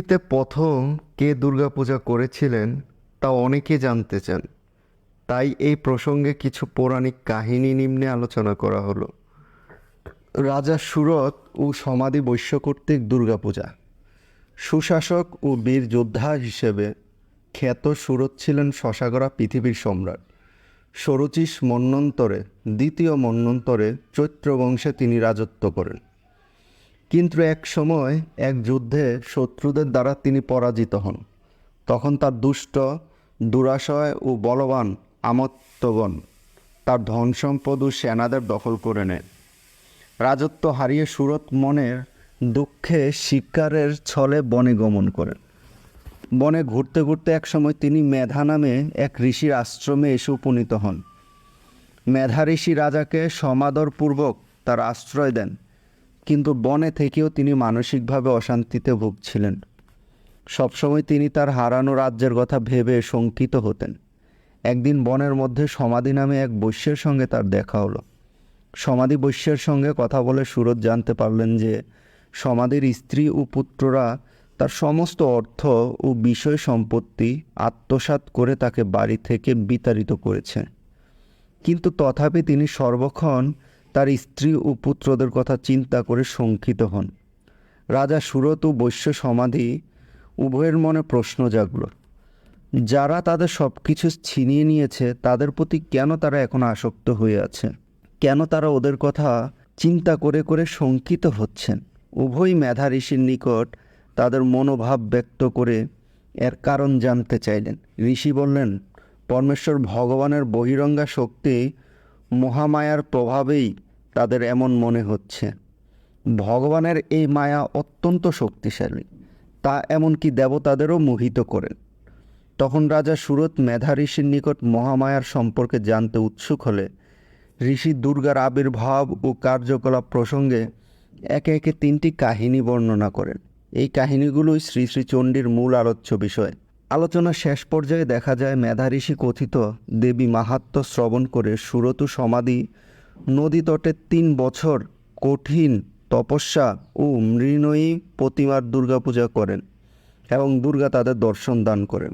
পৃথিবীতে প্রথম কে দুর্গাপূজা করেছিলেন তা অনেকে জানতে চান। তাই এই প্রসঙ্গে কিছু পৌরাণিক কাহিনী নিম্নে আলোচনা করা হলো। রাজা সুরত ও সমাধি বৈশ্য কর্তৃক দুর্গাপূজা। সুশাসক ও বীর যোদ্ধা হিসেবে খ্যাত সুরত ছিলেন শশাগড়া পৃথিবীর সম্রাট। ষোড়শী মন্বন্তরে দ্বিতীয় মন্বন্তরে চৈত্র বংশে তিনি রাজত্ব করেন। কিন্তু এক সময় এক যুদ্ধে শত্রুদের দ্বারা তিনি পরাজিত হন। তখন তার দুষ্ট, দুরাশয় ও বলবান আমত্তগণ তার ধন সম্পদ ও সেনাদের দখল করে নেয়। রাজত্ব হারিয়ে সুরত মনের দুঃখে শিকারের ছলে বনে গমন করেন। বনে ঘুরতে ঘুরতে একসময় তিনি মেধা নামে এক ঋষির আশ্রমে এসে উপনীত হন। মেধা ঋষি রাজাকে সমাদরপূর্বক তার আশ্রয় দেন, কিন্তু বনে থেকেও তিনি মানসিকভাবে অশান্তিতে ভুগছিলেন। সবসময় তিনি তার হারানো রাজ্যের কথা ভেবে শঙ্কিত হতেন। একদিন বনের মধ্যে সমাধি নামে এক বৈশ্যের সঙ্গে তার দেখা হলো। সমাধি বৈশ্যের সঙ্গে কথা বলে সুরত জানতে পারলেন যে সমাধির স্ত্রী ও পুত্ররা তার সমস্ত অর্থ ও বিষয় সম্পত্তি আত্মসাৎ করে তাকে বাড়ি থেকে বিতাড়িত করেছে। কিন্তু তথাপি তিনি সর্বক্ষণ তার স্ত্রী ও পুত্রদের কথা চিন্তা করে শঙ্কিত হন। রাজা সুরত ও বৈশ্য সমাধি উভয়ের মনে প্রশ্ন জাগল, যারা তাদের সব কিছু ছিনিয়ে নিয়েছে তাদের প্রতি কেন তারা এখন আসক্ত হয়ে আছে? কেন তারা ওদের কথা চিন্তা করে করে শঙ্কিত হচ্ছেন? উভয় মেধা ঋষির নিকট তাদের মনোভাব ব্যক্ত করে এর কারণ জানতে চাইলেন। ঋষি বললেন, পরমেশ্বর ভগবানের বহিরঙ্গা শক্তি মহামায়ার প্রভাবেই তাদের এমন মনে হচ্ছে। ভগবানের এই মায়া অত্যন্ত শক্তিশালী, তা এমনকি দেবতাদেরও মোহিত করেন। তখন রাজা সুরত মেধা ঋষির নিকট মহামায়ার সম্পর্কে জানতে উৎসুক হলে ঋষি দুর্গার আবির্ভাব ও কার্যকলাপ প্রসঙ্গে একে একে 3টি কাহিনী বর্ণনা করেন। এই কাহিনীগুলোই শ্রী শ্রী চণ্ডীর মূল আলোচ্য বিষয়। আলোচনার শেষ পর্যায়ে দেখা যায় মেধা ঋষি কথিত দেবী মাহাত্ম্য শ্রবণ করে সুরত সমাধি নদী তটে 3 বছর কঠিন তপস্যা ও মৃণয়ী প্রতিমার দুর্গাপূজা করেন এবং দুর্গা তাদের দর্শন দান করেন।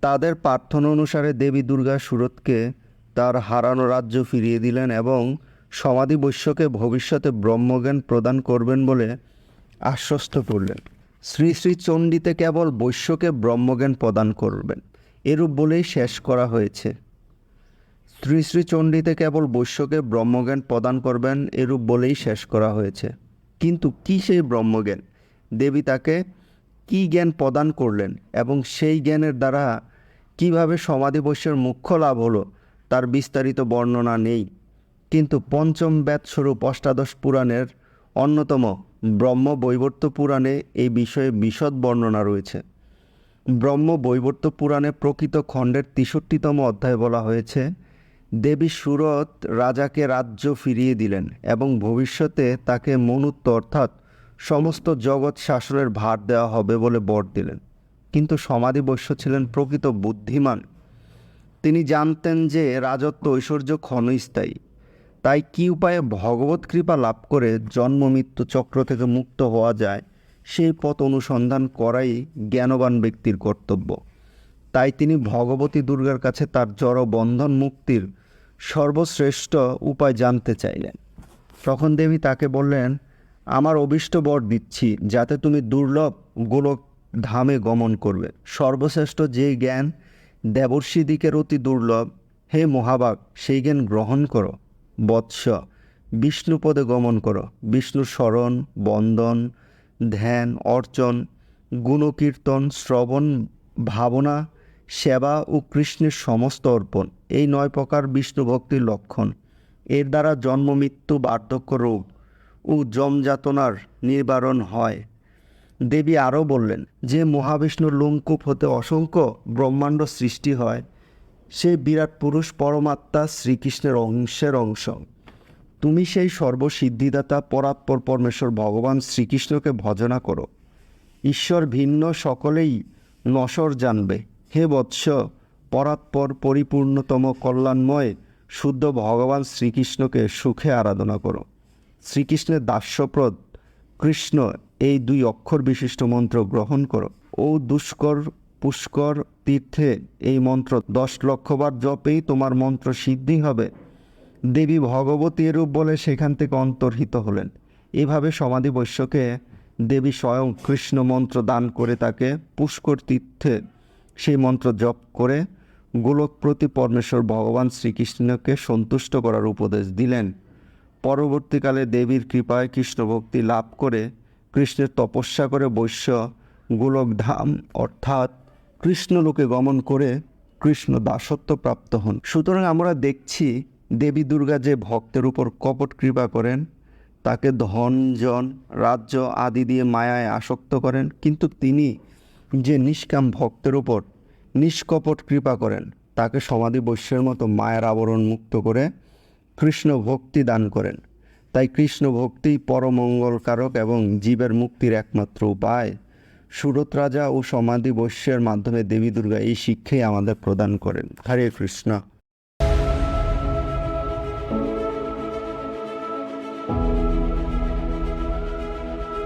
তাদের প্রার্থনা অনুসারে দেবী দুর্গা সুরতকে তার হারানো রাজ্য ফিরিয়ে দিলেন এবং সমাধি বৈশ্যকে ভবিষ্যতে ব্রহ্মজ্ঞান প্রদান করবেন বলে আশ্বস্ত করলেন। শ্রী শ্রী চণ্ডীতে কেবল বৈশ্যকে ব্রহ্মজ্ঞান প্রদান করবেন, এরূপ বলেই শেষ করা হয়েছে। শ্রী শ্রী চণ্ডীতে কেবল বৈশ্যকে ব্রহ্মজ্ঞান প্রদান করবেন এরূপ বলেই শেষ করা হয়েছে। কিন্তু কী সেই ব্রহ্মজ্ঞান? দেবী তাকে কী জ্ঞান প্রদান করলেন এবং সেই জ্ঞানের দ্বারা কিভাবে সমাধি বৈশ্যের মুখ্য লাভ হলো তার বিস্তারিত বর্ণনা নেই। কিন্তু পঞ্চম বেদস্বরূপ অষ্টাদশ পুরাণের অন্যতম ব্রহ্ম বৈবর্ত পুরাণে এই বিষয়ে বিশদ বর্ণনা রয়েছে। ব্রহ্ম বৈবর্ত পুরাণে প্রকৃত খণ্ডের 63তম অধ্যায়ে বলা হয়েছে, দেবী সুরত রাজাকে রাজ্য ফিরিয়ে দিলেন এবং ভবিষ্যতে তাকে মনুত্ব অর্থাৎ সমস্ত জগৎ শাসনের ভার দেওয়া হবে বলে বর দিলেন। কিন্তু সমাধি বৈশ্য ছিলেন প্রকৃত বুদ্ধিমান। তিনি জানতেন যে রাজত্ব ঐশ্বর্য ক্ষণস্থায়ী। তাই কী উপায়ে ভগবত কৃপা লাভ করে জন্ম মৃত্যু চক্র থেকে মুক্ত হওয়া যায় সেই পথ অনুসন্ধান করাই জ্ঞানবান ব্যক্তির কর্তব্য। তাই তিনি ভগবতী দুর্গার কাছে তার জড় বন্ধন মুক্তির সর্বশ্রেষ্ঠ উপায় জানতে চাইলেন। তখন দেবী তাকে বললেন, আমার অভীষ্ট বর দিচ্ছি যাতে তুমি দুর্লভ গোলক ধামে গমন করবে। সর্বশ্রেষ্ঠ যে জ্ঞান দেবর্ষিদিকের অতি দুর্লভ, হে মহাভাগ সেই জ্ঞান গ্রহণ করো। বৎস, বিষ্ণুপদে গমন করো। বিষ্ণুর স্মরণ, বন্দন, ধ্যান, অর্চন, গুণকীর্তন, শ্রবণ, ভাবনা, সেবা ও কৃষ্ণের সমস্ত অর্পণ, এই 9 প্রকার বিষ্ণু ভক্তির লক্ষণ। এর দ্বারা জন্ম মৃত্যু বার্ধক্য রোগ ও যমযাতনার নিবারণ হয়। দেবী আরও বললেন, যে মহাবিষ্ণুর লোমকূপ হতে অসংখ্য ব্রহ্মাণ্ড সৃষ্টি হয়, সে বিরাট পুরুষ পরমাত্মা শ্রীকৃষ্ণের অংশের অংশ। তুমি সেই সর্বসিদ্ধিদাতা পরাৎপর পরমেশ্বর ভগবান শ্রীকৃষ্ণকে ভজনা করো। ঈশ্বর ভিন্ন সকলেই নশ্বর জানবে। হে বৎস, পরাৎপর পরিপূর্ণতম কল্যাণময় শুদ্ধ ভগবান শ্রীকৃষ্ণকে সুখে আরাধনা করো। শ্রীকৃষ্ণের দাস্যপ্রদ কৃষ্ণ এই 2 অক্ষর বিশিষ্ট মন্ত্র গ্রহণ করো ও দুষ্কর পুষ্কর তীর্থে এই মন্ত্র 10 লক্ষবার জপেই তোমার মন্ত্র সিদ্ধি হবে। দেবী ভগবতী রূপ বলে সেখান থেকে অন্তর্হিত হলেন। এভাবে সমাধি বৈশ্যকে দেবী স্বয়ং কৃষ্ণ মন্ত্র দান করে তাকে পুষ্কর তীর্থে সেই মন্ত্র জপ করে গোলকপ্রতি পরমেশ্বর ভগবান শ্রীকৃষ্ণকে সন্তুষ্ট করার উপদেশ দিলেন। পরবর্তীকালে দেবীর কৃপায় কৃষ্ণ ভক্তি লাভ করে কৃষ্ণের তপস্যা করে বৈশ্য গোলকধাম অর্থাৎ কৃষ্ণলোকে গমন করে কৃষ্ণ দাসত্ব প্রাপ্ত হন। সুতরাং আমরা দেখছি দেবী দুর্গা যে ভক্তের উপর কপট কৃপা করেন, তাকে ধন জন রাজ্য আদি দিয়ে মায়ায় আসক্ত করেন, কিন্তু তিনি যে নিষ্কাম ভক্তের উপর নিষ্কপট কৃপা করেন, তাকে সমাধি বৈশ্যের মতো মায়ার আবরণ মুক্ত করে কৃষ্ণ ভক্তি দান করেন। তাই কৃষ্ণ ভক্তি পরমঙ্গলকারক এবং জীবের মুক্তির একমাত্র উপায়। সুরত রাজা ও সমাধি বৈশ্যের মাধ্যমে দেবী দুর্গা এই শিক্ষাই আমাদের প্রদান করেন। হরে কৃষ্ণ।